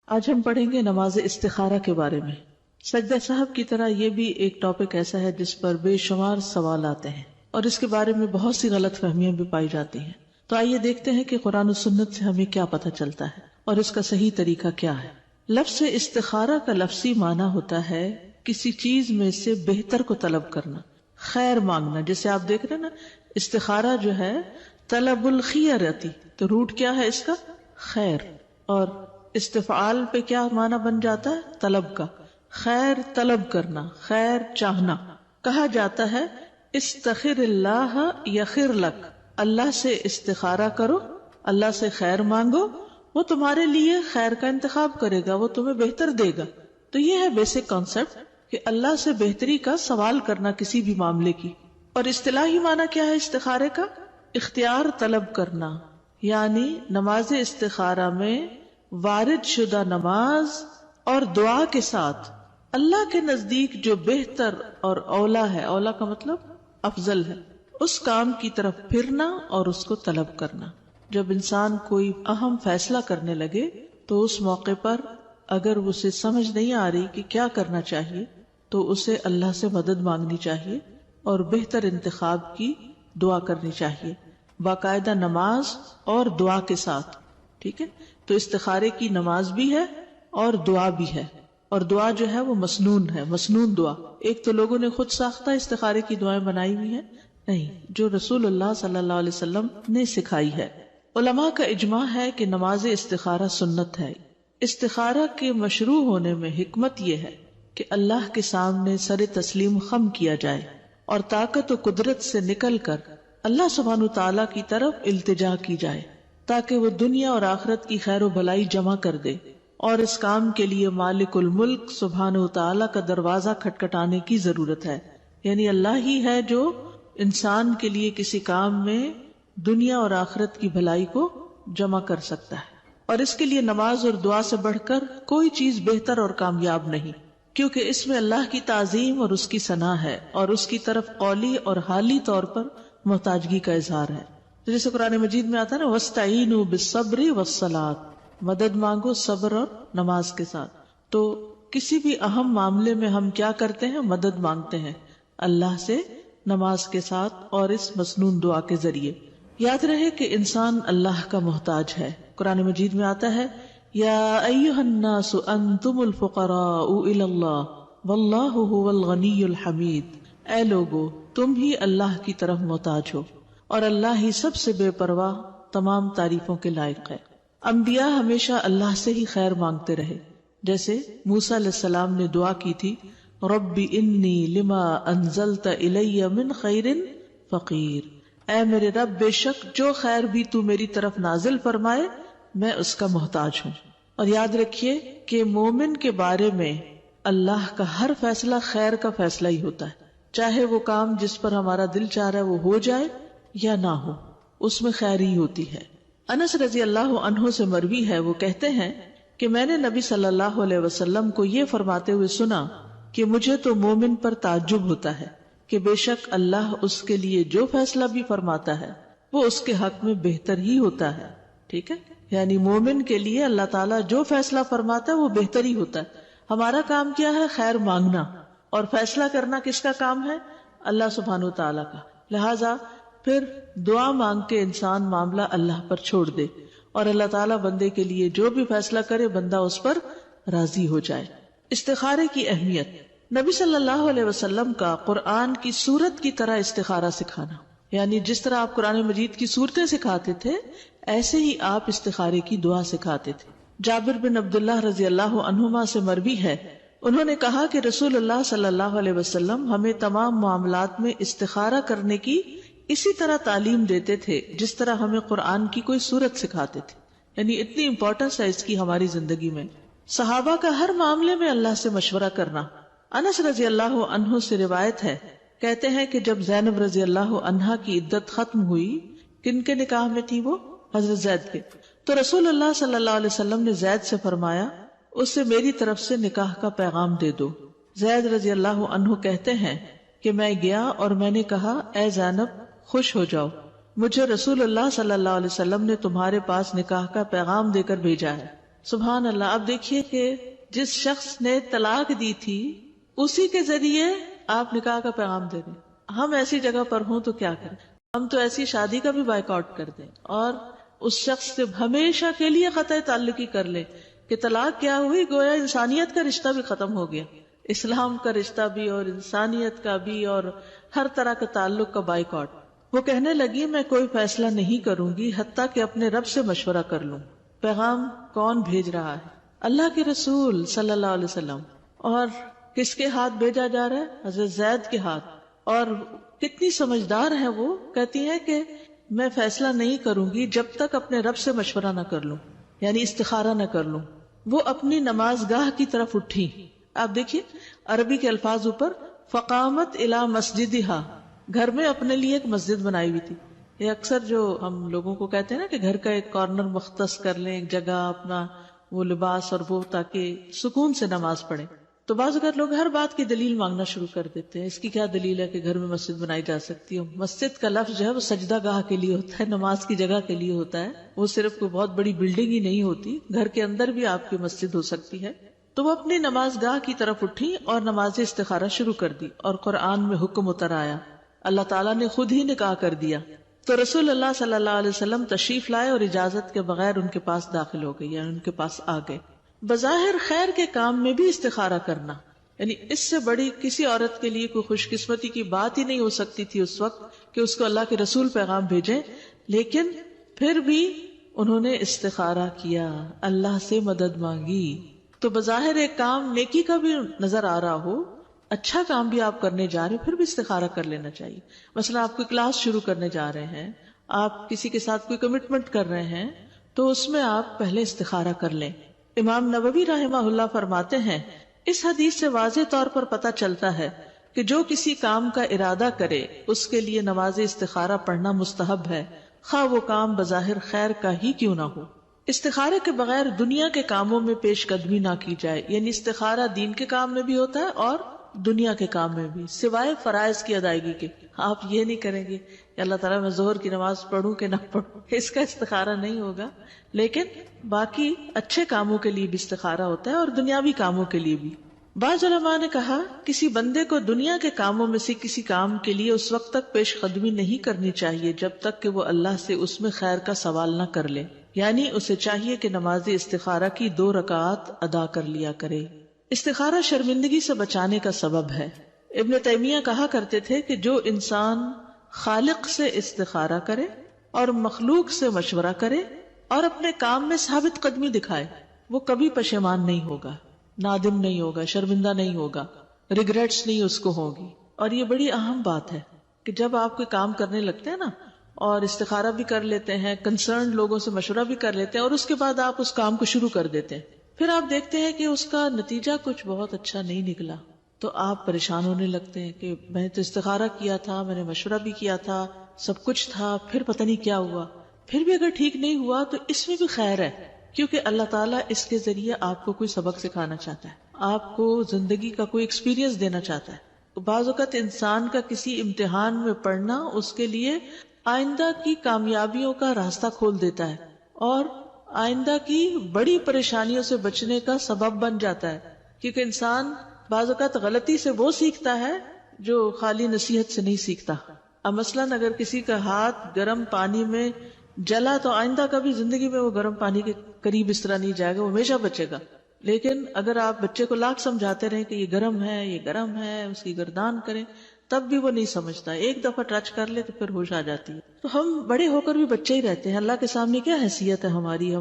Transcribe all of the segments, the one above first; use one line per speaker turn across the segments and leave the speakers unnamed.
آج ہم پڑھیں گے نماز استخارہ کے بارے میں۔ سجدہ صاحب کی طرح یہ بھی ایک ٹاپک ایسا ہے جس پر بے شمار سوال آتے ہیں اور اس کے بارے میں بہت سی غلط فہمیاں بھی پائی جاتی ہیں۔ تو آئیے دیکھتے ہیں کہ قرآن و سنت سے ہمیں کیا پتہ چلتا ہے اور اس کا صحیح طریقہ کیا ہے۔ لفظ استخارہ کا لفظی معنی ہوتا ہے کسی چیز میں سے بہتر کو طلب کرنا، خیر مانگنا۔ جیسے آپ دیکھ رہے ہیں نا، استخارہ جو ہے طلب الخیرتی، تو روٹ کیا ہے اس کا؟ خیر۔ اور استفعال پہ کیا معنی بن جاتا ہے؟ طلب کا، خیر طلب کرنا، خیر چاہنا۔ کہا جاتا ہے استخر اللہ یخر لک، اللہ سے استخارہ کرو، اللہ سے خیر مانگو، وہ تمہارے لیے خیر کا انتخاب کرے گا، وہ تمہیں بہتر دے گا۔ تو یہ ہے بیسک کانسیپٹ کہ اللہ سے بہتری کا سوال کرنا کسی بھی معاملے کی۔ اور اصطلاحی معنی کیا ہے استخارے کا؟ اختیار طلب کرنا، یعنی نماز استخارہ میں وارد شدہ نماز اور دعا کے ساتھ اللہ کے نزدیک جو بہتر اور اولا ہے، اولا کا مطلب افضل ہے، اس کام کی طرف پھرنا اور اس کو طلب کرنا۔ جب انسان کوئی اہم فیصلہ کرنے لگے تو اس موقع پر اگر اسے سمجھ نہیں آ رہی کہ کیا کرنا چاہیے تو اسے اللہ سے مدد مانگنی چاہیے اور بہتر انتخاب کی دعا کرنی چاہیے، باقاعدہ نماز اور دعا کے ساتھ۔ ٹھیک ہے، تو استخارے کی نماز بھی ہے اور دعا بھی ہے، اور دعا جو ہے وہ مسنون ہے، مسنون دعا۔ ایک تو لوگوں نے خود ساختہ استخارے کی دعائیں بنائی ہوئی ہیں، نہیں، جو رسول اللہ صلی اللہ علیہ وسلم نے سکھائی ہے۔ علماء کا اجماع ہے کہ نماز استخارہ سنت ہے۔ استخارہ کے مشروع ہونے میں حکمت یہ ہے کہ اللہ کے سامنے سر تسلیم خم کیا جائے اور طاقت و قدرت سے نکل کر اللہ سبحانہ تعالیٰ کی طرف التجا کی جائے تاکہ وہ دنیا اور آخرت کی خیر و بھلائی جمع کر دے، اور اس کام کے لیے مالک الملک سبحانہ تعالیٰ کا دروازہ کھٹکھٹانے کی ضرورت ہے۔ یعنی اللہ ہی ہے جو انسان کے لیے کسی کام میں دنیا اور آخرت کی بھلائی کو جمع کر سکتا ہے، اور اس کے لیے نماز اور دعا سے بڑھ کر کوئی چیز بہتر اور کامیاب نہیں، کیونکہ اس میں اللہ کی تعظیم اور اس کی ثنا ہے اور اس کی طرف قولی اور حالی طور پر محتاجگی کا اظہار ہے۔ جیسے قرآن مجید میں آتا ہے نا، وَاسْتَعِینُوا بِالصَّبْرِ وَالصَّلَاةِ، مدد مانگو صبر اور نماز کے ساتھ۔ تو کسی بھی اہم معاملے میں ہم کیا کرتے ہیں؟ مدد مانگتے ہیں اللہ سے نماز کے ساتھ اور اس مسنون دعا کے ذریعے۔ یاد رہے کہ انسان اللہ کا محتاج ہے۔ قرآن مجید میں آتا ہے یا ایھا الناس انتم الفقراء الی اللہ واللہ ھو الغنی الحمید، اے لوگو تم ہی اللہ کی طرف محتاج ہو اور اللہ ہی سب سے بے پرواہ تمام تعریفوں کے لائق ہے۔ انبیاء ہمیشہ اللہ سے ہی خیر مانگتے رہے، جیسے موسیٰ علیہ السلام نے دعا کی تھی رب انی لما انزلت الی من خیر فقیر، اے میرے رب بے شک جو خیر بھی تو میری طرف نازل فرمائے میں اس کا محتاج ہوں۔ اور یاد رکھیے کہ مومن کے بارے میں اللہ کا ہر فیصلہ خیر کا فیصلہ ہی ہوتا ہے، چاہے وہ کام جس پر ہمارا دل چاہ رہا ہے وہ ہو جائے یا نہ ہو، اس میں خیر ہی ہوتی ہے۔ انس رضی اللہ عنہ سے مروی ہے، وہ کہتے ہیں کہ میں نے نبی صلی اللہ علیہ وسلم کو یہ فرماتے ہوئے سنا کہ مجھے تو مومن پر تعجب ہوتا ہے کہ بے شک اللہ اس کے لیے جو فیصلہ بھی فرماتا ہے وہ اس کے حق میں بہتر ہی ہوتا ہے۔ ٹھیک ہے، یعنی مومن کے لیے اللہ تعالیٰ جو فیصلہ فرماتا ہے وہ بہتر ہی ہوتا ہے۔ ہمارا کام کیا ہے؟ خیر مانگنا، اور فیصلہ کرنا کس کا کام ہے؟ اللہ سبحانہ تعالیٰ کا۔ لہذا پھر دعا مانگ کے انسان معاملہ اللہ پر چھوڑ دے اور اللہ تعالیٰ بندے کے لیے جو بھی فیصلہ کرے بندہ اس پر راضی ہو جائے۔ استخارے کی اہمیت، نبی صلی اللہ علیہ وسلم کا قرآن کی سورت کی طرح استخارہ سکھانا، یعنی جس طرح آپ قرآن مجید کی سورتیں سکھاتے تھے ایسے ہی آپ استخارے کی دعا سکھاتے تھے۔ جابر بن عبداللہ رضی اللہ عنہما سے مروی ہے، انہوں نے کہا کہ رسول اللہ صلی اللہ علیہ وسلم ہمیں تمام معاملات میں استخارہ کرنے کی اسی طرح تعلیم دیتے تھے جس طرح ہمیں قرآن کی کوئی سورت سکھاتے تھے، یعنی اتنی امپورٹنس ہے اس کی ہماری زندگی میں۔ صحابہ کا ہر معاملے میں اللہ سے مشورہ کرنا۔ انس رضی اللہ عنہ سے روایت ہے، کہتے ہیں کہ جب زینب رضی اللہ عنہا کی عدت ختم ہوئی، کن کے نکاح میں تھی وہ؟ حضرت زید کے، تو رسول اللہ صلی اللہ علیہ وسلم نے زید سے فرمایا اسے میری طرف سے نکاح کا پیغام دے دو۔ زید رضی اللہ عنہ کہتے ہیں کہ میں گیا اور میں نے کہا اے زینب خوش ہو جاؤ، مجھے رسول اللہ صلی اللہ علیہ وسلم نے تمہارے پاس نکاح کا پیغام دے کر بھیجا ہے۔ سبحان اللہ. اب دیکھیے کہ جس شخص نے طلاق دی تھی اسی کے ذریعے آپ نکاح کا پیغام دے دیں. ہم ایسی جگہ پر ہوں تو کیا کریں؟ ہم تو ایسی شادی کا بھی بائیک آؤٹ کر دیں اور اس شخص سے ہمیشہ کے لیے قطع تعلقی کر لیں کہ طلاق کیا ہوئی، گویا انسانیت کا رشتہ بھی ختم ہو گیا، اسلام کا رشتہ بھی اور انسانیت کا بھی اور ہر طرح کا تعلق کا بائیک آؤٹ. وہ کہنے لگی میں کوئی فیصلہ نہیں کروں گی حتیٰ کہ اپنے رب سے مشورہ کر لوں. پیغام کون بھیج رہا ہے؟ اللہ کے رسول صلی اللہ علیہ وسلم. اور کس کے ہاتھ بھیجا جا رہا ہے؟ حضرت زید کے ہاتھ. اور کتنی سمجھدار ہے وہ، کہتی ہے کہ میں فیصلہ نہیں کروں گی جب تک اپنے رب سے مشورہ نہ کر لوں، یعنی استخارہ نہ کر لوں. وہ اپنی نماز گاہ کی طرف اٹھی. آپ دیکھیے عربی کے الفاظ اوپر، فقامت الی مسجدہا، گھر میں اپنے لیے ایک مسجد بنائی ہوئی تھی. یہ اکثر جو ہم لوگوں کو کہتے ہیں نا کہ گھر کا ایک کارنر مختص کر لیں، ایک جگہ اپنا وہ لباس اور وہ، تاکہ سکون سے نماز پڑھیں. تو بعض اوقات لوگ ہر بات کی دلیل مانگنا شروع کر دیتے ہیں. اس کی کیا دلیل ہے کہ گھر میں مسجد بنائی جا سکتی ہے؟ مسجد کا لفظ جو ہے وہ سجدہ گاہ کے لیے ہوتا ہے، نماز کی جگہ کے لیے ہوتا ہے. وہ صرف کوئی بہت بڑی بلڈنگ ہی نہیں ہوتی، گھر کے اندر بھی آپ کی مسجد ہو سکتی ہے. تو وہ اپنی نماز گاہ کی طرف اٹھی اور نماز استخارہ شروع کر دی. اور قرآن میں حکم اتر آیا، اللہ تعالیٰ نے خود ہی نکاح کر دیا. تو رسول اللہ صلی اللہ علیہ وسلم تشریف لائے اور اجازت کے بغیر ان کے پاس داخل ہو گئے، یعنی ان کے پاس آ گئے. بظاہر خیر کے کام میں بھی استخارہ کرنا، یعنی اس سے بڑی کسی عورت کے لیے کوئی خوش قسمتی کی بات ہی نہیں ہو سکتی تھی اس وقت کہ اس کو اللہ کے رسول پیغام بھیجیں. لیکن پھر بھی انہوں نے استخارہ کیا، اللہ سے مدد مانگی. تو بظاہر ایک کام نیکی کا بھی نظر آ رہا ہو، اچھا کام بھی آپ کرنے جا رہے ہیں، پھر بھی استخارہ کر لینا چاہیے. مثلا آپ کوئی کلاس شروع کرنے جا رہے ہیں، آپ کسی کے ساتھ کوئی کمٹمنٹ کر رہے ہیں، تو اس میں آپ پہلے استخارہ کر لیں. امام نووی رحمہ اللہ فرماتے ہیں، اس حدیث سے واضح طور پر پتہ چلتا ہے کہ جو کسی کام کا ارادہ کرے اس کے لیے نماز استخارہ پڑھنا مستحب ہے، خواہ وہ کام بظاہر خیر کا ہی کیوں نہ ہو. استخارے کے بغیر دنیا کے کاموں میں پیش قدمی نہ کی جائے، یعنی استخارہ دین کے کام میں بھی ہوتا ہے اور دنیا کے کام میں بھی، سوائے فرائض کی ادائیگی کے. آپ یہ نہیں کریں گے کہ اللہ تعالیٰ میں ظہر کی نماز پڑھوں کہ نہ پڑھوں، اس کا استخارہ نہیں ہوگا. لیکن باقی اچھے کاموں کے لیے بھی استخارہ ہوتا ہے اور دنیاوی کاموں کے لیے بھی. بعض علماء نے کہا کسی بندے کو دنیا کے کاموں میں سے کسی کام کے لیے اس وقت تک پیش قدمی نہیں کرنی چاہیے جب تک کہ وہ اللہ سے اس میں خیر کا سوال نہ کر لے، یعنی اسے چاہیے کہ نماز استخارہ کی 2 رکعات ادا کر لیا کرے. استخارہ شرمندگی سے بچانے کا سبب ہے. ابن تیمیہ کہا کرتے تھے کہ جو انسان خالق سے استخارہ کرے اور مخلوق سے مشورہ کرے اور اپنے کام میں ثابت قدمی دکھائے، وہ کبھی پشیمان نہیں ہوگا، نادم نہیں ہوگا، شرمندہ نہیں ہوگا، ریگریٹس نہیں اس کو ہوگی. اور یہ بڑی اہم بات ہے کہ جب آپ کوئی کام کرنے لگتے ہیں نا اور استخارہ بھی کر لیتے ہیں، کنسرن لوگوں سے مشورہ بھی کر لیتے ہیں، اور اس کے بعد آپ اس کام کو شروع کر دیتے ہیں، پھر آپ دیکھتے ہیں کہ اس کا نتیجہ کچھ بہت اچھا نہیں نکلا، تو آپ پریشان ہونے لگتے ہیں کہ میں نے تو استخارہ کیا تھا، میں نے مشورہ بھی کیا تھا، سب کچھ تھا، پھر پتہ نہیں کیا ہوا. پھر بھی اگر ٹھیک نہیں ہوا تو اس میں بھی خیر ہے، کیونکہ اللہ تعالیٰ اس کے ذریعے آپ کو کوئی سبق سکھانا چاہتا ہے، آپ کو زندگی کا کوئی ایکسپیرینس دینا چاہتا ہے. بعض اوقات انسان کا کسی امتحان میں پڑھنا اس کے لیے آئندہ کی کامیابیوں کا راستہ کھول دیتا ہے اور آئندہ کی بڑی پریشانیوں سے بچنے کا سبب بن جاتا ہے. کیونکہ انسان بعض اوقات غلطی سے وہ سیکھتا ہے جو خالی نصیحت سے نہیں سیکھتا. اب مثلاً اگر کسی کا ہاتھ گرم پانی میں جلا تو آئندہ کبھی زندگی میں وہ گرم پانی کے قریب اس طرح نہیں جائے گا، وہ ہمیشہ بچے گا. لیکن اگر آپ بچے کو لاکھ سمجھاتے رہیں کہ یہ گرم ہے، یہ گرم ہے، اس کی گردان کریں، تب بھی وہ نہیں سمجھتا. ایک دفعہ ٹچ کر لے تو پھر ہوش آ جاتی ہے. تو ہم بڑے ہو کر بھی بچے ہی رہتے ہیں. اللہ کے سامنے کیا حیثیت ہے ہماری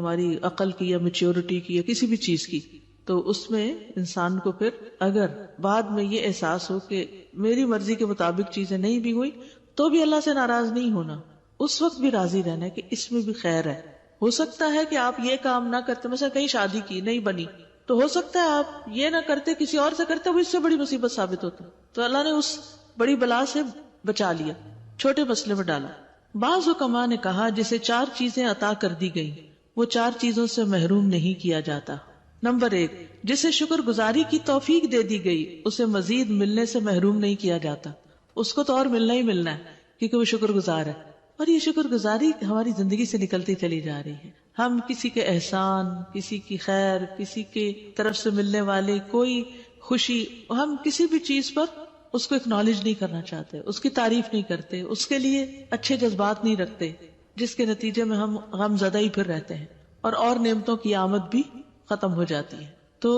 عقل کی یا میچیورٹی کی یا کسی بھی چیز کی؟ تو اس میں انسان کو پھر اگر بعد میں یہ احساس ہو کہ میری مرضی کے مطابق چیزیں نہیں بھی ہوئی تو بھی اللہ سے ناراض نہیں ہونا، اس وقت بھی راضی رہنا ہے کہ اس میں بھی خیر ہے. ہو سکتا ہے کہ آپ یہ کام نہ کرتے، مثلا کہیں شادی کی نہیں بنی، تو ہو سکتا ہے آپ یہ نہ کرتے، کسی اور سے کرتے، وہ اس سے بڑی مصیبت ثابت ہوتا. تو اللہ نے اس بڑی بلا سے بچا لیا، چھوٹے مسئلے میں ڈالا. بعض حکماء نے کہا جسے 4 چیزیں عطا کر دی گئی وہ 4 چیزوں سے محروم نہیں کیا جاتا. نمبر 1، جسے شکر گزاری کی توفیق دے دی گئی اسے مزید ملنے سے محروم نہیں کیا جاتا. اس کو تو اور ملنا ہی ملنا ہے کیونکہ وہ شکر گزار ہے. اور یہ شکر گزاری ہماری زندگی سے نکلتی چلی جا رہی ہے. ہم کسی کے احسان، کسی کی خیر، کسی کی طرف سے ملنے والے کوئی خوشی، ہم کسی بھی چیز پر اس کو اکنالج نہیں کرنا چاہتے، اس کی تعریف نہیں کرتے، اس کے لیے اچھے جذبات نہیں رکھتے، جس کے نتیجے میں ہم غم زدہ ہی پھر رہتے ہیں اور نعمتوں کی آمد بھی ختم ہو جاتی ہے۔ تو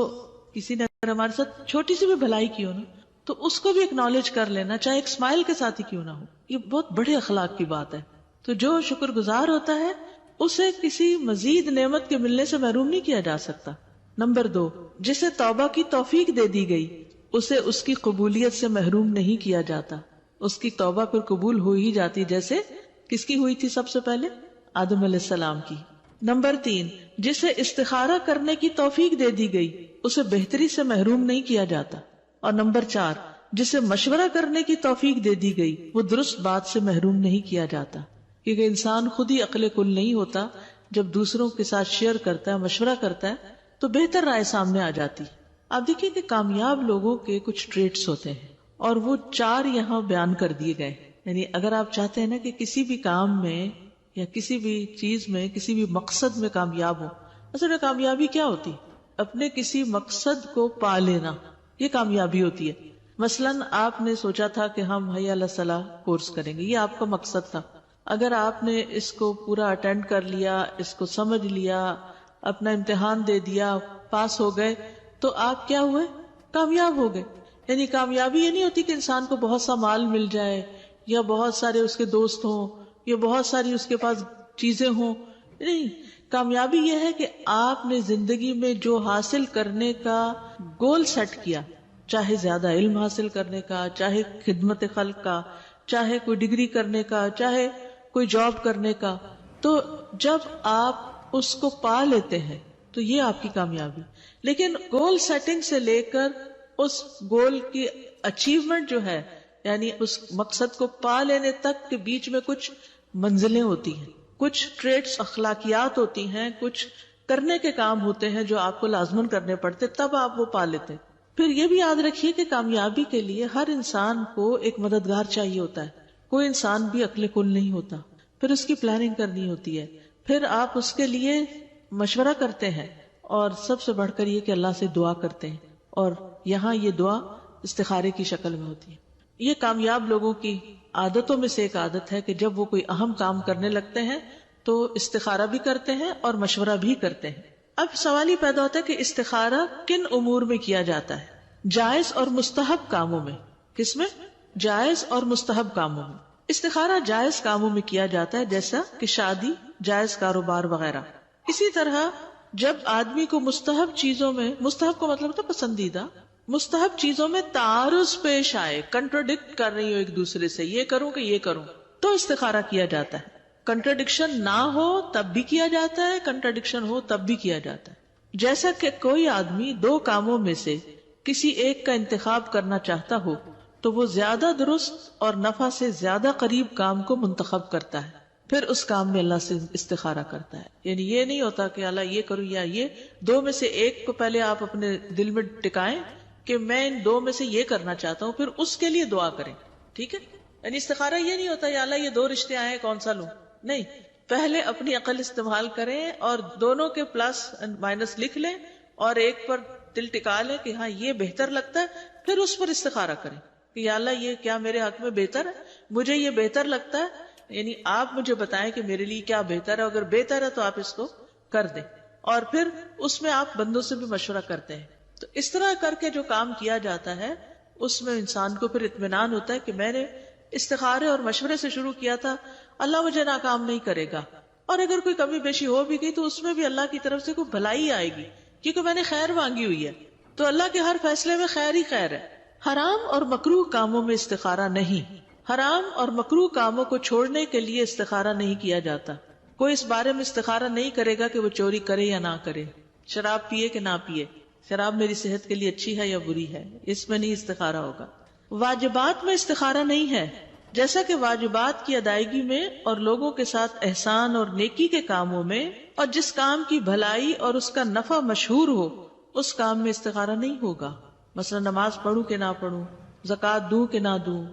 کسی نے اگر ہمارے ساتھ چھوٹی سی بھی بھلائی کی ہو نا، تو اس کو بھی اکنالج کر لینا، چاہے ایک اسمائل کے ساتھ ہی کیوں نہ ہو، یہ بہت بڑے اخلاق کی بات ہے۔ تو جو شکر گزار ہوتا ہے اسے کسی مزید نعمت کے ملنے سے محروم نہیں کیا جا سکتا۔ نمبر 2، جسے توبہ کی توفیق دے دی گئی اسے اس کی قبولیت سے محروم نہیں کیا جاتا، اس کی توبہ پھر قبول ہو ہی جاتی، جیسے کس کی ہوئی تھی سب سے پہلے؟ آدم علیہ السلام کی۔ نمبر 3، جسے استخارہ کرنے کی توفیق دے دی گئی اسے بہتری سے محروم نہیں کیا جاتا۔ اور نمبر 4، جسے مشورہ کرنے کی توفیق دے دی گئی وہ درست بات سے محروم نہیں کیا جاتا، کیونکہ انسان خود ہی عقل کل نہیں ہوتا، جب دوسروں کے ساتھ شیئر کرتا ہے، مشورہ کرتا ہے تو بہتر رائے سامنے آ جاتی۔ آپ دیکھیں کہ کامیاب لوگوں کے کچھ ٹریٹس ہوتے ہیں اور وہ 4 یہاں بیان کر دیے گئے۔ یعنی اگر آپ چاہتے ہیں نا کہ کسی بھی کام میں یا کسی بھی چیز میں، کسی بھی مقصد میں کامیاب ہو، اصل میں کامیابی کیا ہوتی؟ اپنے کسی مقصد کو پا لینا، یہ کامیابی ہوتی ہے۔ مثلاً آپ نے سوچا تھا کہ ہم حی علی الصلاح کورس کریں گے، یہ آپ کا مقصد تھا۔ اگر آپ نے اس کو پورا اٹینڈ کر لیا، اس کو سمجھ لیا، اپنا امتحان دے دیا، پاس ہو گئے، تو آپ کیا ہوئے؟ کامیاب ہو گئے۔ یعنی کامیابی یہ نہیں ہوتی کہ انسان کو بہت سا مال مل جائے یا بہت سارے اس کے دوست ہوں یا بہت ساری اس کے پاس چیزیں ہوں، نہیں، کامیابی یہ ہے کہ آپ نے زندگی میں جو حاصل کرنے کا گول سیٹ کیا، چاہے زیادہ علم حاصل کرنے کا، چاہے خدمت خلق کا، چاہے کوئی ڈگری کرنے کا، چاہے کوئی جاب کرنے کا، تو جب آپ اس کو پا لیتے ہیں تو یہ آپ کی کامیابی۔ لیکن گول سیٹنگ سے لے کر اس گول کی اچیومنٹ جو ہے، یعنی اس مقصد کو پا لینے تک کے بیچ میں کچھ منزلیں ہوتی ہیں، کچھ ٹریٹس، اخلاقیات ہوتی ہیں، کچھ کرنے کے کام ہوتے ہیں جو آپ کو لازماً کرنے پڑتے، تب آپ وہ پا لیتے ہیں۔ پھر یہ بھی یاد رکھیے کہ کامیابی کے لیے ہر انسان کو ایک مددگار چاہیے ہوتا ہے، کوئی انسان بھی عقل کل نہیں ہوتا، پھر اس کی پلاننگ کرنی ہوتی ہے، پھر آپ اس کے لیے مشورہ کرتے ہیں، اور سب سے بڑھ کر یہ کہ اللہ سے دعا کرتے ہیں، اور یہاں یہ دعا استخارے کی شکل میں ہوتی ہے۔ یہ کامیاب لوگوں کی عادتوں میں سے ایک عادت ہے کہ جب وہ کوئی اہم کام کرنے لگتے ہیں تو استخارہ بھی کرتے ہیں اور مشورہ بھی کرتے ہیں۔ اب سوال یہ پیدا ہوتا ہے کہ استخارہ کن امور میں کیا جاتا ہے؟ جائز اور مستحب کاموں میں۔ کس میں؟ جائز اور مستحب کاموں میں۔ استخارہ جائز کاموں میں کیا جاتا ہے، جیسا کہ شادی، جائز کاروبار وغیرہ۔ اسی طرح جب آدمی کو مستحب چیزوں میں، مستحب کو مطلب ہوتا ہے پسندیدہ، مستحب چیزوں میں تعارض پیش آئے، کنٹراڈکٹ کر رہی ہو ایک دوسرے سے، یہ کروں کہ یہ کروں، تو استخارہ کیا جاتا ہے۔ کنٹراڈکشن نہ ہو تب بھی کیا جاتا ہے، کنٹراڈکشن ہو تب بھی کیا جاتا ہے۔ جیسا کہ کوئی آدمی 2 کاموں میں سے کسی ایک کا انتخاب کرنا چاہتا ہو تو وہ زیادہ درست اور نفع سے زیادہ قریب کام کو منتخب کرتا ہے، پھر اس کام میں اللہ سے استخارہ کرتا ہے۔ یعنی یہ نہیں ہوتا کہ اللہ یہ کروں یا یہ، 2 میں سے ایک کو پہلے آپ اپنے دل میں ٹکائیں کہ میں ان 2 میں سے یہ کرنا چاہتا ہوں، پھر اس کے لیے دعا کریں، ٹھیک ہے؟ یعنی استخارہ یہ نہیں ہوتا یا اللہ یہ 2 رشتے آئے ہیں کون سا لوں، نہیں، پہلے اپنی عقل استعمال کریں اور دونوں کے پلس اینڈ مائنس لکھ لیں اور ایک پر دل ٹکا لیں کہ ہاں یہ بہتر لگتا ہے، پھر اس پر استخارہ کریں کہ یا اللہ یہ کیا میرے حق میں بہتر ہے، مجھے یہ بہتر لگتا ہے، یعنی آپ مجھے بتائیں کہ میرے لیے کیا بہتر ہے، اگر بہتر ہے تو آپ اس کو کر دیں، اور پھر اس میں آپ بندوں سے بھی مشورہ کرتے ہیں۔ تو اس طرح کر کے جو کام کیا جاتا ہے اس میں انسان کو پھر اطمینان ہوتا ہے کہ میں نے استخارے اور مشورے سے شروع کیا تھا، اللہ مجھے ناکام نہیں کرے گا، اور اگر کوئی کمی بیشی ہو بھی گئی تو اس میں بھی اللہ کی طرف سے کوئی بھلائی آئے گی، کیونکہ میں نے خیر مانگی ہوئی ہے، تو اللہ کے ہر فیصلے میں خیر ہی خیر ہے۔ حرام اور مکروہ کاموں میں استخارہ نہیں، حرام اور مکروہ کاموں کو چھوڑنے کے لیے استخارہ نہیں کیا جاتا۔ کوئی اس بارے میں استخارہ نہیں کرے گا کہ وہ چوری کرے یا نہ کرے، شراب پیے کہ نہ پیے، شراب میری صحت کے لیے اچھی ہے یا بری ہے، اس میں نہیں استخارہ ہوگا۔ واجبات میں استخارہ نہیں ہے، جیسا کہ واجبات کی ادائیگی میں اور لوگوں کے ساتھ احسان اور نیکی کے کاموں میں، اور جس کام کی بھلائی اور اس کا نفع مشہور ہو اس کام میں استخارہ نہیں ہوگا۔ مثلا نماز پڑھوں کہ نہ پڑھوں، زکوٰۃ دوں کہ نہ دوں،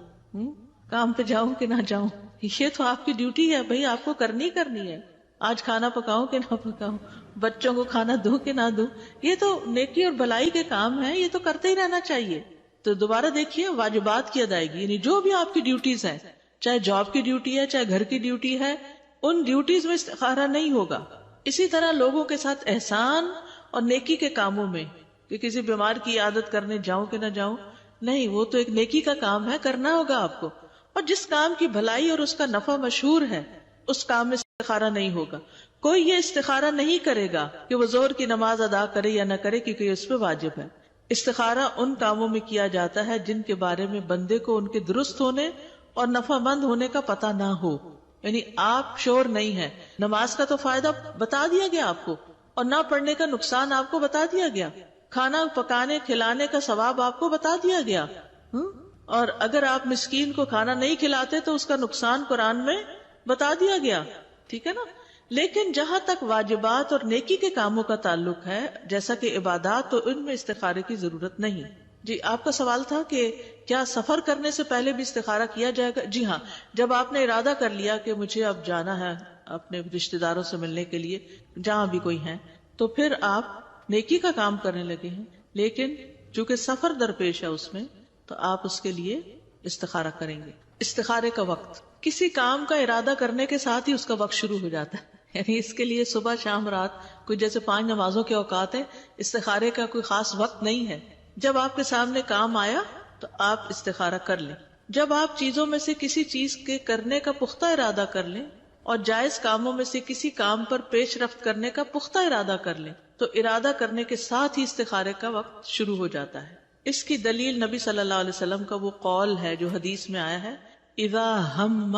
کام پہ جاؤں کہ نہ جاؤں، یہ تو آپ کی ڈیوٹی ہے بھائی، آپ کو کرنی ہے، آج کھانا پکاؤں کہ نہ پکاؤں، بچوں کو کھانا دوں کہ نہ دوں، یہ تو نیکی اور بھلائی کے کام ہیں، یہ تو کرتے ہی رہنا چاہیے. تو دوبارہ دیکھیے واجبات کی ادائیگی، یعنی جو بھی آپ کی ڈیوٹیز ہیں، چاہے جاب کی ڈیوٹی ہے چاہے گھر کی ڈیوٹی ہے، ان ڈیوٹیز میں استخارہ نہیں ہوگا. اسی طرح لوگوں کے ساتھ احسان اور نیکی کے کاموں میں، کہ کسی بیمار کی عیادت کرنے جاؤں کہ نہ جاؤں، نہیں، وہ تو ایک نیکی کا کام ہے، کرنا ہوگا آپ کو. اور جس کام کی بھلائی اور اس کا نفع مشہور ہے اس کام میں استخارہ نہیں ہوگا. کوئی یہ استخارہ نہیں کرے گا کہ وہ ظہر کی نماز ادا کرے یا نہ کرے، کیونکہ اس پہ واجب ہے. استخارہ ان کاموں میں کیا جاتا ہے جن کے بارے میں بندے کو ان کے درست ہونے اور نفع مند ہونے کا پتہ نہ ہو. یعنی آپ شور نہیں ہے، نماز کا تو فائدہ بتا دیا گیا آپ کو، اور نہ پڑھنے کا نقصان آپ کو بتا دیا گیا، کھانا پکانے کھلانے کا ثواب آپ کو بتا دیا گیا. اور اگر آپ مسکین کو کھانا نہیں کھلاتے تو اس کا نقصان قرآن میں بتا دیا گیا. ٹھیک ہے نا. لیکن جہاں تک واجبات اور نیکی کے کاموں کا تعلق ہے، جیسا کہ عبادات، تو ان میں استخارے کی ضرورت نہیں. جی آپ کا سوال تھا کہ کیا سفر کرنے سے پہلے بھی استخارہ کیا جائے گا؟ جی ہاں، جب آپ نے ارادہ کر لیا کہ مجھے اب جانا ہے اپنے رشتہ داروں سے ملنے کے لیے جہاں بھی کوئی ہیں، تو پھر آپ نیکی کا کام کرنے لگے ہیں. لیکن چونکہ سفر درپیش ہے اس میں، تو آپ اس کے لیے استخارہ کریں گے. استخارے کا وقت، کسی کام کا ارادہ کرنے کے ساتھ ہی اس کا وقت شروع ہو جاتا ہے. یعنی اس کے لیے صبح شام رات کوئی جیسے 5 نمازوں کے اوقات ہیں، استخارے کا کوئی خاص وقت نہیں ہے. جب آپ کے سامنے کام آیا تو آپ استخارہ کر لیں. جب آپ چیزوں میں سے کسی چیز کے کرنے کا پختہ ارادہ کر لیں اور جائز کاموں میں سے کسی کام پر پیش رفت کرنے کا پختہ ارادہ کر لیں، تو ارادہ کرنے کے ساتھ ہی استخارے کا وقت شروع ہو جاتا ہے. اس کی دلیل نبی صلی اللہ علیہ وسلم کا وہ قول ہے جو حدیث میں آیا ہے، اذا ہم،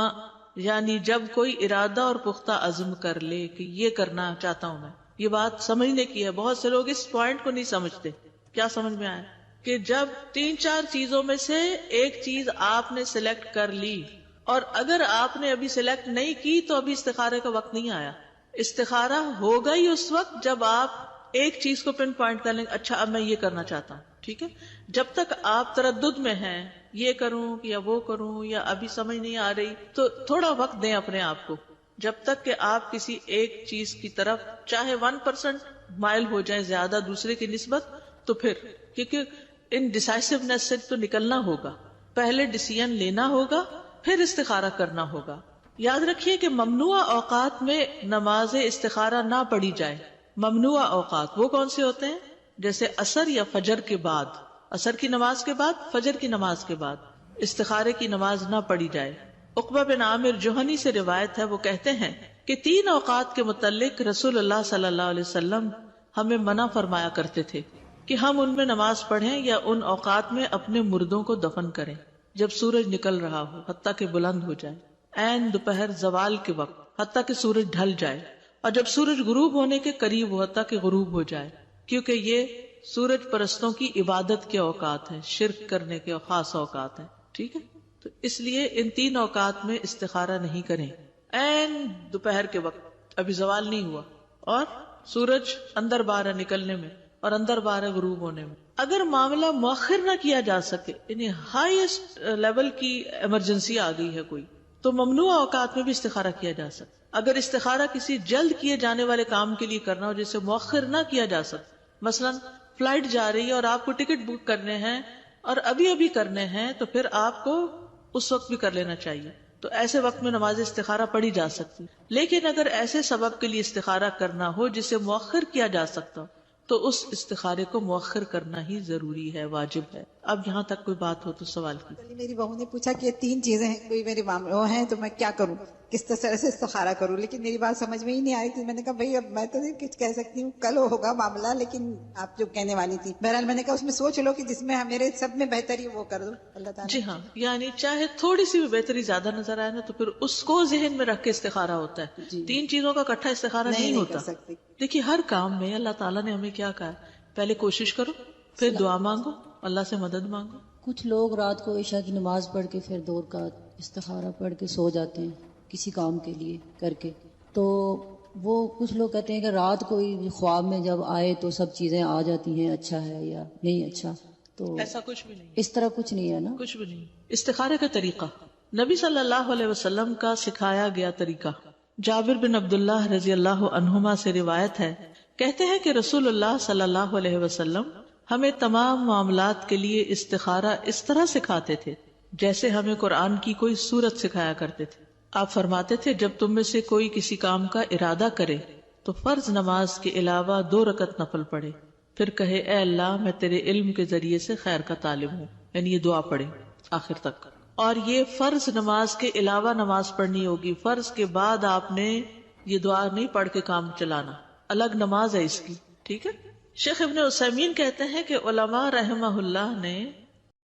یعنی جب کوئی ارادہ اور پختہ عزم کر لے کہ یہ کرنا چاہتا ہوں میں. یہ بات سمجھنے کی ہے، بہت سے لوگ اس پوائنٹ کو نہیں سمجھتے. کیا سمجھ میں آیا؟ کہ جب 3-4 چیزوں میں سے ایک چیز آپ نے سلیکٹ کر لی، اور اگر آپ نے ابھی سلیکٹ نہیں کی تو ابھی استخارے کا وقت نہیں آیا. استخارہ ہوگا ہی اس وقت جب آپ ایک چیز کو پن پوائنٹ کر لیں، اچھا اب میں یہ کرنا چاہتا ہوں. ٹھیک ہے. جب تک آپ تردد میں ہیں، یہ کروں یا وہ کروں یا ابھی سمجھ نہیں آ رہی، تو تھوڑا وقت دیں اپنے آپ کو، جب تک کہ آپ کسی ایک چیز کی طرف چاہے 1% مائل ہو جائیں زیادہ دوسرے کی نسبت، تو پھر کیونکہ ان ڈیسائسونیس سے تو نکلنا ہوگا. پہلے ڈیسیژن لینا ہوگا، پھر استخارہ کرنا ہوگا. یاد رکھیے کہ ممنوع اوقات میں نماز استخارہ نہ پڑھی جائے. ممنوع اوقات وہ کون سے ہوتے ہیں؟ جیسے عصر یا فجر کے بعد، عصر کی نماز کے بعد، فجر کی نماز کے بعد استخارے کی نماز نہ پڑھی جائے. عقبہ بن عامر جوہنی سے روایت ہے، وہ کہتے ہیں کہ 3 اوقات کے متعلق رسول اللہ صلی اللہ علیہ وسلم ہمیں منع فرمایا کرتے تھے کہ ہم ان میں نماز پڑھیں یا ان اوقات میں اپنے مردوں کو دفن کریں جب سورج نکل رہا ہو حتیٰ کہ بلند ہو جائے، عین دوپہر زوال کے وقت حتیٰ کہ سورج ڈھل جائے، اور جب سورج غروب ہونے کے قریب ہو حتیٰ کہ غروب ہو جائے، کیونکہ یہ سورج پرستوں کی عبادت کے اوقات ہیں، شرک کرنے کے خاص اوقات ہیں. ٹھیک ہے. تو اس لیے ان 3 اوقات میں استخارہ نہیں کریں. عین دوپہر کے وقت ابھی زوال نہیں ہوا اور سورج اندر باہر نکلنے میں اور اندر باہر غروب ہونے میں. اگر معاملہ مؤخر نہ کیا جا سکے، یعنی ہائیسٹ لیول کی ایمرجنسی آ گئی ہے کوئی، تو ممنوع اوقات میں بھی استخارہ کیا جا سکتا. اگر استخارہ کسی جلد کیے جانے والے کام کے لیے کرنا ہو جسے مؤخر نہ کیا جا سکتا، مثلا فلائٹ جا رہی ہے اور آپ کو ٹکٹ بک کرنے ہیں اور ابھی کرنے ہیں، تو پھر آپ کو اس وقت بھی کر لینا چاہیے. تو ایسے وقت میں نماز استخارہ پڑھی جا سکتی. لیکن اگر ایسے سبب کے لیے استخارہ کرنا ہو جسے مؤخر کیا جا سکتا ہو، تو اس استخارے کو مؤخر کرنا ہی ضروری ہے، واجب ہے. اب یہاں تک کوئی بات ہو تو سوال کی.
میری بہو نے پوچھا کہ 3 چیزیں ہیں، کوئی میرے معاملہ ہیں تو میں کیا کروں، کس طرح سے استخارہ کروں، لیکن میری بات سمجھ میں ہی نہیں آئی تھی. میں نے کہا بھائی اب میں تو نہیں کچھ کہہ سکتی ہوں، کل ہوگا معاملہ، لیکن آپ جو کہنے والی تھی بہرحال میں نے کہا اس میں سوچ لو کہ جس میں میرے سب میں بہتری وہ کر دو اللہ تعالیٰ.
جی ہاں، یعنی چاہے تھوڑی سی بھی بہتری زیادہ نظر آئے نا تو پھر اس کو ذہن میں رکھ کے استخارہ ہوتا ہے. 3 چیزوں کا اکٹھا استخارہ نہیں ہوتا. دیکھیے ہر کام میں اللہ تعالیٰ نے ہمیں کیا کہا ہے، پہلے کوشش کرو، پھر دعا مانگو، اللہ سے مدد مانگو.
کچھ لوگ رات کو عشاء کی نماز پڑھ کے پھر 2 رکعت استخارہ پڑھ کے سو جاتے ہیں کسی کام کے لیے کر کے. تو وہ کچھ لوگ کہتے ہیں کہ رات کو خواب میں جب آئے تو سب چیزیں آ جاتی ہیں، اچھا ہے یا نہیں اچھا. تو
ایسا کچھ بھی نہیں،
اس طرح کچھ نہیں ہے نا،
کچھ بھی نہیں. استخارے کا طریقہ نبی صلی اللہ علیہ وسلم کا سکھایا گیا طریقہ جابر بن عبداللہ رضی اللہ عنہما سے روایت ہے، کہتے ہیں کہ رسول اللہ صلی اللہ علیہ وسلم ہمیں تمام معاملات کے لیے استخارہ اس طرح سکھاتے تھے جیسے ہمیں قرآن کی کوئی سورت سکھایا کرتے تھے۔ آپ فرماتے تھے جب تم میں سے کوئی کسی کام کا ارادہ کرے تو فرض نماز کے علاوہ 2 رکعت نفل پڑھے، پھر کہے اے اللہ میں تیرے علم کے ذریعے سے خیر کا طالب ہوں، یعنی یہ دعا پڑھے آخر تک۔ اور یہ فرض نماز کے علاوہ نماز پڑھنی ہوگی، فرض کے بعد آپ نے یہ دعا نہیں پڑھ کے کام چلانا، الگ نماز ہے اس کی، ٹھیک ہے۔ شیخ ابن عثیمین کہتے ہیں کہ علماء رحمہ اللہ نے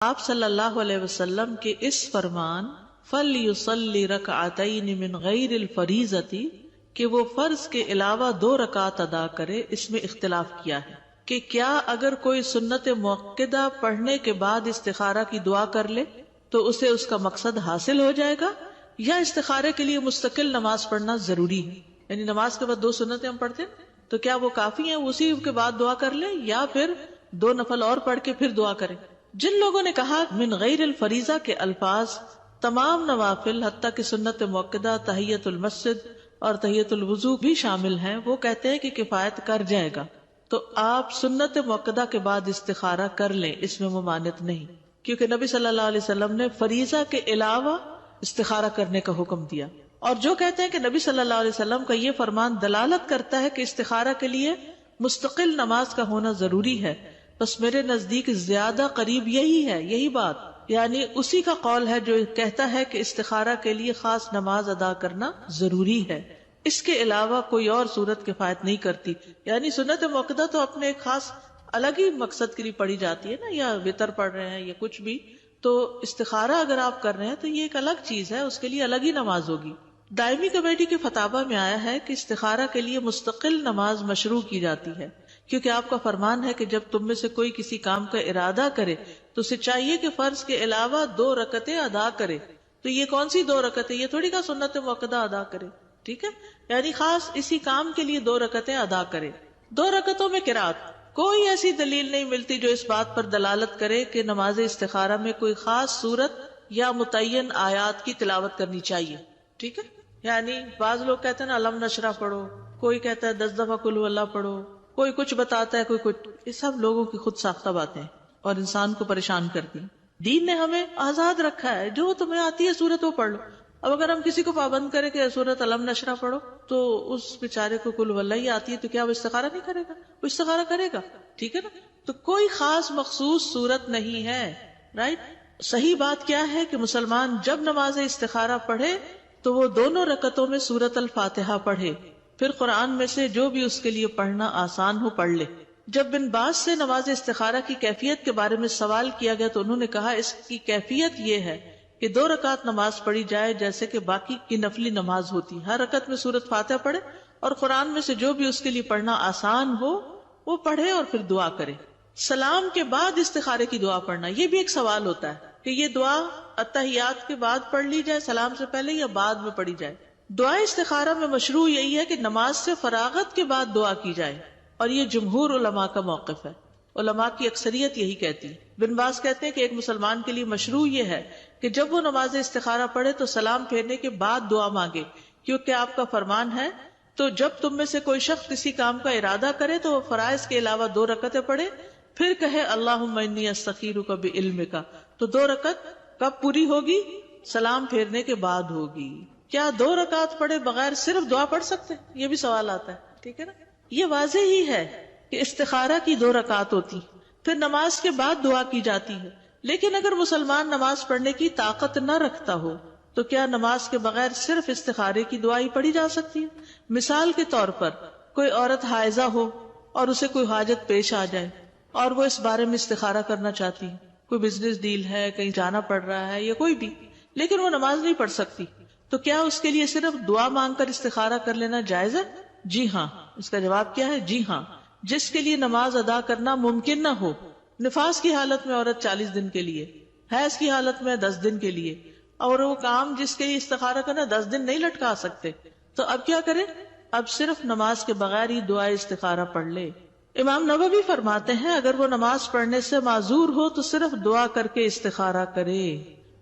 آپ صلی اللہ علیہ وسلم کے اس فرمان فَلْيُصَلِّ رَكْعَتَيْنِ مِنْ غَيْرِ الْفَرِيضَةِ کہ وہ فرض کے علاوہ 2 رکعات ادا کرے، اس میں اختلاف کیا ہے کہ کیا اگر کوئی سنت مؤکدہ پڑھنے کے بعد استخارہ کی دعا کر لے تو اسے اس کا مقصد حاصل ہو جائے گا، یا استخارے کے لیے مستقل نماز پڑھنا ضروری ہے، یعنی نماز کے بعد 2 سنتیں ہم پڑھتے ہیں تو کیا وہ کافی ہیں، اسی کے بعد دعا کر لے یا پھر 2 نفل اور پڑھ کے پھر دعا کرے۔ جن لوگوں نے کہا من غیر الفریضہ کے الفاظ تمام نوافل حتیٰ کہ سنت مؤکدہ، تحیۃ المسجد اور تحیۃ الوضو بھی شامل ہیں، وہ کہتے ہیں کہ کفایت کر جائے گا، تو آپ سنت مؤکدہ کے بعد استخارہ کر لیں، اس میں ممانعت نہیں، کیونکہ نبی صلی اللہ علیہ وسلم نے فریضہ کے علاوہ استخارہ کرنے کا حکم دیا۔ اور جو کہتے ہیں کہ نبی صلی اللہ علیہ وسلم کا یہ فرمان دلالت کرتا ہے کہ استخارہ کے لیے مستقل نماز کا ہونا ضروری ہے، بس میرے نزدیک زیادہ قریب یہی ہے، یہی بات، یعنی اسی کا قول ہے جو کہتا ہے کہ استخارہ کے لیے خاص نماز ادا کرنا ضروری ہے، اس کے علاوہ کوئی اور صورت کفایت نہیں کرتی۔ یعنی سنت مؤکدہ تو اپنے ایک خاص الگ ہی مقصد کے لیے پڑھی جاتی ہے نا، یا وتر پڑھ رہے ہیں یا کچھ بھی، تو استخارہ اگر آپ کر رہے ہیں تو یہ ایک الگ چیز ہے، اس کے لیے الگ ہی نماز ہوگی۔ دائمی کمیٹی کے فتاوی میں آیا ہے کہ استخارہ کے لیے مستقل نماز مشروع کی جاتی ہے، کیونکہ آپ کا فرمان ہے کہ جب تم میں سے کوئی کسی کام کا ارادہ کرے تو اسے چاہیے کہ فرض کے علاوہ 2 رکعتیں ادا کرے۔ تو یہ کون سی 2 رکعتیں؟ یہ تھوڑی کا سنت مؤکدہ ادا کرے، ٹھیک ہے، یعنی خاص اسی کام کے لیے 2 رکعتیں ادا کرے۔ 2 رکعتوں میں قرات، کوئی ایسی دلیل نہیں ملتی جو اس بات پر دلالت کرے کہ نماز استخارہ میں کوئی خاص صورت یا متعین آیات کی تلاوت کرنی چاہیے، ٹھیک ہے۔ یعنی بعض لوگ کہتے ہیں نا علم نشرح پڑھو، کوئی کہتا ہے 10 دفعہ قل اللہ پڑھو، کوئی کچھ بتاتا ہے، کوئی کچھ، یہ سب لوگوں کی خود ساختہ باتیں اور انسان کو پریشان کرتی ہیں۔ دین نے ہمیں آزاد رکھا ہے، جو تمہیں آتی ہے سورت وہ پڑھ لو۔ اب اگر ہم کسی کو پابند کریں کہ سورت علم نشرح پڑھو تو اس بیچارے کو قل اللہ ہی آتی ہے تو کیا وہ استخارہ نہیں کرے گا؟ وہ استخارہ کرے گا، ٹھیک ہے نا۔ تو کوئی خاص مخصوص صورت نہیں ہے، رائٹ۔ صحیح بات کیا ہے کہ مسلمان جب نماز استخارہ پڑھے تو وہ دونوں رکعتوں میں سورت الفاتحہ پڑھے، پھر قرآن میں سے جو بھی اس کے لیے پڑھنا آسان ہو پڑھ لے۔ جب بن باز سے نماز استخارہ کی کیفیت کے بارے میں سوال کیا گیا تو انہوں نے کہا اس کی کیفیت یہ ہے کہ 2 رکعت نماز پڑھی جائے جیسے کہ باقی کی نفلی نماز ہوتی، ہر رکعت میں سورت فاتحہ پڑھے اور قرآن میں سے جو بھی اس کے لیے پڑھنا آسان ہو وہ پڑھے اور پھر دعا کرے۔ سلام کے بعد استخارے کی دعا پڑھنا، یہ بھی ایک سوال ہوتا ہے کہ یہ دعا اتحیات کے بعد پڑھ لی جائے، سلام سے پہلے یا بعد میں پڑھی جائے۔ دعا استخارہ میں مشروع یہی ہے کہ نماز سے فراغت کے بعد دعا کی جائے، اور یہ جمہور علماء کا موقف ہے، علماء کی اکثریت یہی کہتی ہے۔ بن باز کہتے ہیں کہ ایک مسلمان کے لیے مشروع یہ ہے کہ جب وہ نماز استخارہ پڑھے تو سلام پھیرنے کے بعد دعا مانگے، کیونکہ آپ کا فرمان ہے تو جب تم میں سے کوئی شخص کسی کام کا ارادہ کرے تو وہ فرائض کے علاوہ 2 رکعتیں پڑھے، پھر کہے اللہم انی استخیرک بعلمک۔ تو 2 رکعت کب پوری ہوگی؟ سلام پھیرنے کے بعد ہوگی۔ کیا 2 رکعت پڑھے بغیر صرف دعا پڑھ سکتے؟ یہ بھی سوال آتا ہے، ٹھیک ہے نا۔ یہ واضح ہی ہے کہ استخارہ کی 2 رکعت ہوتی، پھر نماز کے بعد دعا کی جاتی ہے، لیکن اگر مسلمان نماز پڑھنے کی طاقت نہ رکھتا ہو تو کیا نماز کے بغیر صرف استخارے کی دعا ہی پڑھی جا سکتی ہے؟ مثال کے طور پر کوئی عورت حائضہ ہو اور اسے کوئی حاجت پیش آ جائے اور وہ اس بارے میں استخارہ کرنا چاہتی ہے، کوئی بزنس ڈیل ہے، کہیں جانا پڑ رہا ہے یا کوئی بھی، لیکن وہ نماز نہیں پڑھ سکتی، تو کیا اس کے لیے صرف دعا مانگ کر استخارہ کر لینا جائز ہے؟ جی ہاں۔ اس کا جواب کیا ہے؟ جی ہاں۔ جس کے لیے نماز ادا کرنا ممکن نہ ہو، نفاس کی حالت میں عورت 40 دن کے لیے، حیض کی حالت میں 10 دن کے لیے، اور وہ کام جس کے لیے استخارہ کرنا 10 دن نہیں لٹکا سکتے، تو اب کیا کرے؟ اب صرف نماز کے بغیر ہی دعا استخارہ پڑھ لے۔ امام نووی فرماتے ہیں اگر وہ نماز پڑھنے سے معذور ہو تو صرف دعا کر کے استخارہ کرے۔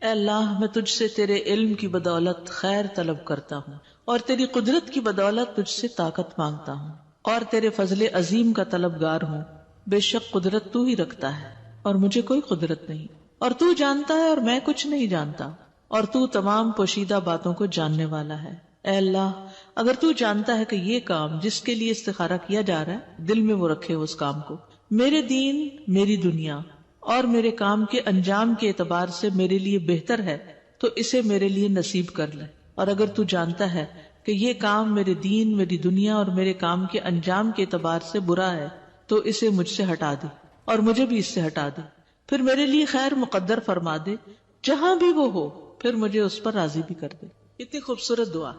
اے اللہ میں تجھ سے تیرے علم کی بدولت خیر طلب کرتا ہوں، اور تیری قدرت کی بدولت تجھ سے طاقت مانگتا ہوں، اور تیرے فضل عظیم کا طلبگار ہوں۔ بے شک قدرت تو ہی رکھتا ہے اور مجھے کوئی قدرت نہیں، اور تو جانتا ہے اور میں کچھ نہیں جانتا، اور تو تمام پوشیدہ باتوں کو جاننے والا ہے۔ اے اللہ اگر تو جانتا ہے کہ یہ کام جس کے لیے استخارہ کیا جا رہا ہے، دل میں وہ رکھے اس کام کو، میرے دین، میری دنیا اور میرے کام کے انجام کے اعتبار سے میرے لیے بہتر ہے تو اسے میرے لیے نصیب کر لے، اور اگر تو جانتا ہے کہ یہ کام میرے دین، میری دنیا اور میرے کام کے انجام کے اعتبار سے برا ہے تو اسے مجھ سے ہٹا دے اور مجھے بھی اس سے ہٹا دے، پھر میرے لیے خیر مقدر فرما دے، جہاں بھی وہ ہو پھر مجھے اس پر راضی بھی کر دے۔ اتنی خوبصورت دعا۔